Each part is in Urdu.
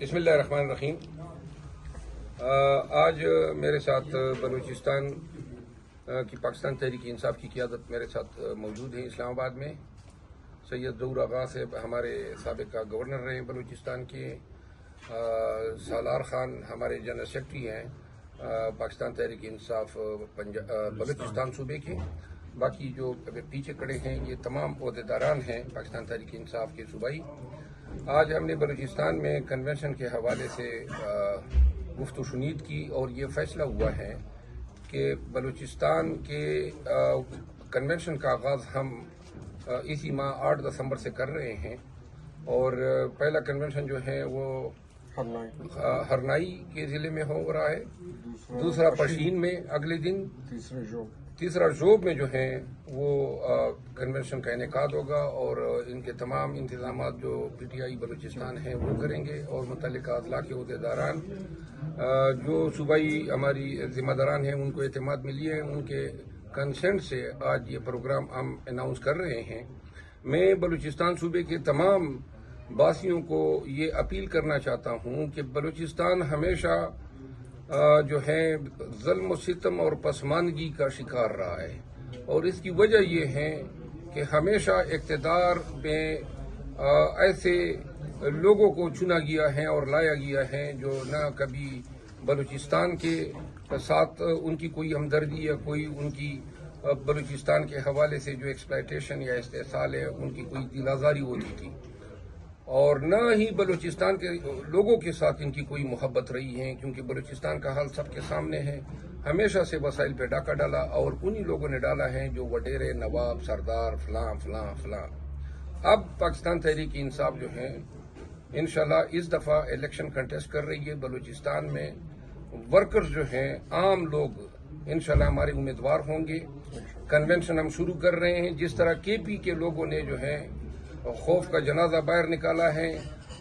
بسم اللہ الرحمن الرحیم۔ آج میرے ساتھ بلوچستان کی پاکستان تحریک انصاف کی قیادت میرے ساتھ موجود ہیں اسلام آباد میں۔ سید ظہور آغا سے ہمارے سابق گورنر رہے ہیں بلوچستان کے، سالار خان ہمارے جنرل سیکرٹری ہیں پاکستان تحریک انصاف بلوچستان صوبے کے، باقی جو پیچھے کھڑے ہیں یہ تمام عہدیداران ہیں پاکستان تحریک انصاف کے صوبائی۔ آج ہم نے بلوچستان میں کنونشن کے حوالے سے گفت و شنید کی اور یہ فیصلہ ہوا ہے کہ بلوچستان کے کنونشن کا آغاز ہم اسی ماہ 8 دسمبر سے کر رہے ہیں، اور پہلا کنونشن جو ہے وہ ہرنائی کے ضلع میں ہو رہا ہے، دوسرا پشین میں اگلے دن، تیسرا جوب میں جو ہے وہ کنونشن کا انعقاد ہوگا، اور ان کے تمام انتظامات جو پی ٹی آئی بلوچستان ہیں وہ کریں گے، اور متعلقہ اضلاع کے عہدیداران جو صوبائی ہماری ذمہ داران ہیں ان کو اعتماد ملی ہے، ان کے کنسنٹ سے آج یہ پروگرام ہم اناؤنس کر رہے ہیں۔ میں بلوچستان صوبے کے تمام باسیوں کو یہ اپیل کرنا چاہتا ہوں کہ بلوچستان ہمیشہ جو ہے ظلم و ستم اور پسماندگی کا شکار رہا ہے، اور اس کی وجہ یہ ہے کہ ہمیشہ اقتدار میں ایسے لوگوں کو چنا گیا ہے اور لایا گیا ہے جو نہ کبھی بلوچستان کے ساتھ ان کی کوئی ہمدردی یا کوئی ان کی بلوچستان کے حوالے سے جو ایکسپلائٹیشن یا استحصال ہے ان کی کوئی دل آزاری ہوتی تھی، اور نہ ہی بلوچستان کے لوگوں کے ساتھ ان کی کوئی محبت رہی ہے، کیونکہ بلوچستان کا حال سب کے سامنے ہے۔ ہمیشہ سے وسائل پہ ڈاکہ ڈالا، اور انہی لوگوں نے ڈالا ہے جو وڈیرے، نواب، سردار، فلاں فلاں فلاں۔ اب پاکستان تحریک انصاف جو ہے انشاءاللہ اس دفعہ الیکشن کنٹیسٹ کر رہی ہے بلوچستان میں۔ ورکرز جو ہیں، عام لوگ انشاءاللہ ہمارے امیدوار ہوں گے۔ کنونشن ہم شروع کر رہے ہیں، جس طرح کے پی کے لوگوں نے جو ہے خوف کا جنازہ باہر نکالا ہے،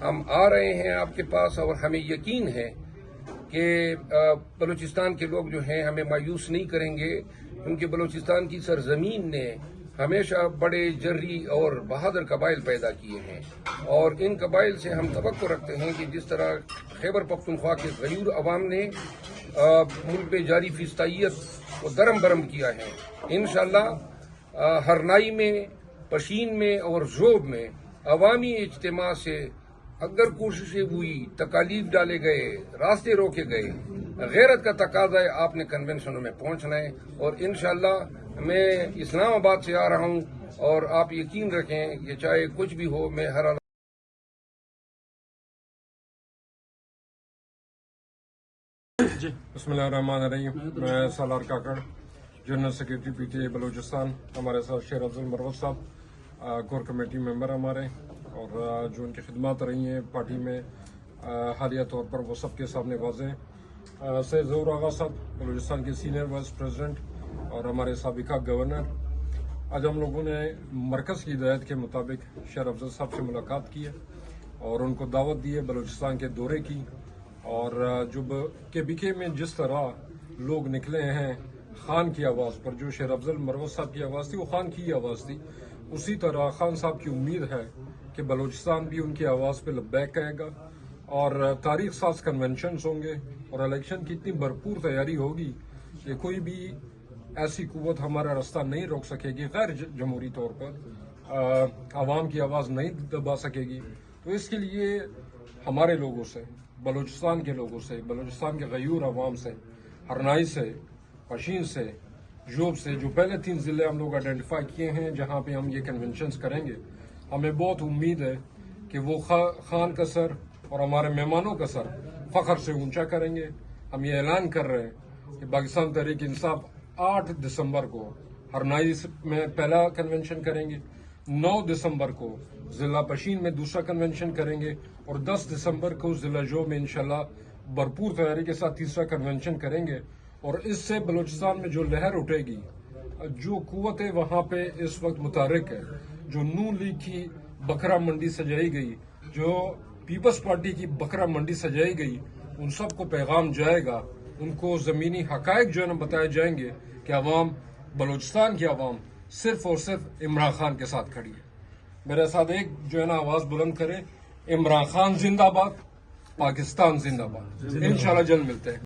ہم آ رہے ہیں آپ کے پاس، اور ہمیں یقین ہے کہ بلوچستان کے لوگ جو ہیں ہمیں مایوس نہیں کریں گے، کیونکہ بلوچستان کی سرزمین نے ہمیشہ بڑے جرری اور بہادر قبائل پیدا کیے ہیں، اور ان قبائل سے ہم توقع رکھتے ہیں کہ جس طرح خیبر پختونخوا کے غیور عوام نے ملک پہ جاری فیصدیت کو درم برم کیا ہے، انشاءاللہ ہرنائی میں، پشین میں اور زوب میں عوامی اجتماع سے اگر کوششیں ہوئی، تکالیف ڈالے گئے، راستے روکے گئے، غیرت کا تقاضا ہے آپ نے کنونشنوں میں پہنچنا ہے، اور انشاءاللہ میں اسلام آباد سے آ رہا ہوں، اور آپ یقین رکھیں کہ چاہے کچھ بھی ہو میں ہر بسم اللہ الرحمن الرحیم۔ میں Salar Kakar, general secretary P T I Balochistan. ہمارے ساتھ شیر افضل مروت صاحب، کور کمیٹی ممبر ہمارے، اور جو ان کی خدمات رہی ہیں پارٹی میں حالیہ طور پر وہ سب کے سامنے واضح ہیں۔ سید ظہور آغا صاحب، بلوچستان کے سینئر وائس پریزیڈنٹ اور ہمارے سابقہ گورنر، آج ہم لوگوں نے مرکز کی ہدایت کے مطابق شیر افضل صاحب سے ملاقات کی ہے اور ان کو دعوت دی ہے بلوچستان کے دورے کی، اور جو کے بی کے میں جس طرح لوگ نکلے ہیں خان کی آواز پر، جو شیر افضل مروت صاحب کی آواز تھی وہ خان کی آواز تھی، اسی طرح خان صاحب کی امید ہے کہ بلوچستان بھی ان کی آواز پہ لبیک کہے گا، اور تاریخ ساز کنونشنز ہوں گے، اور الیکشن کی اتنی بھرپور تیاری ہوگی کہ کوئی بھی ایسی قوت ہمارا راستہ نہیں روک سکے گی، غیر جمہوری طور پر عوام کی آواز نہیں دبا سکے گی۔ تو اس کے لیے ہمارے لوگوں سے، بلوچستان کے لوگوں سے، بلوچستان کے غیور عوام سے، ہرنائی سے، پشین سے، جوب سے، جو پہلے 3 ضلع ہم لوگ آئیڈینٹیفائی کیے ہیں جہاں پہ ہم یہ کنونشنز کریں گے، ہمیں بہت امید ہے کہ وہ خان کا سر اور ہمارے مہمانوں کا سر فخر سے اونچا کریں گے۔ ہم یہ اعلان کر رہے ہیں کہ پاکستان تحریک انصاف 8 دسمبر کو ہرنائی میں پہلا کنونشن کریں گے، 9 دسمبر کو ضلع پشین میں دوسرا کنونشن کریں گے، اور 10 دسمبر کو ضلع جو میں انشاءاللہ بھرپور تیاری کے ساتھ تیسرا کنونشن کریں گے۔ اور اس سے بلوچستان میں جو لہر اٹھے گی، جو قوتیں وہاں پہ اس وقت متحرک ہے، جو نون لیگ کی بکرا منڈی سجائی گئی، جو پیپلز پارٹی کی بکرا منڈی سجائی گئی، ان سب کو پیغام جائے گا، ان کو زمینی حقائق جو ہے نا بتائے جائیں گے کہ عوام، بلوچستان کی عوام صرف اور صرف عمران خان کے ساتھ کھڑی ہے۔ میرے ساتھ ایک جو ہے نا آواز بلند کرے، عمران خان زندہ باد، پاکستان زندہ باد. انشاءاللہ جلد ملتے ہیں.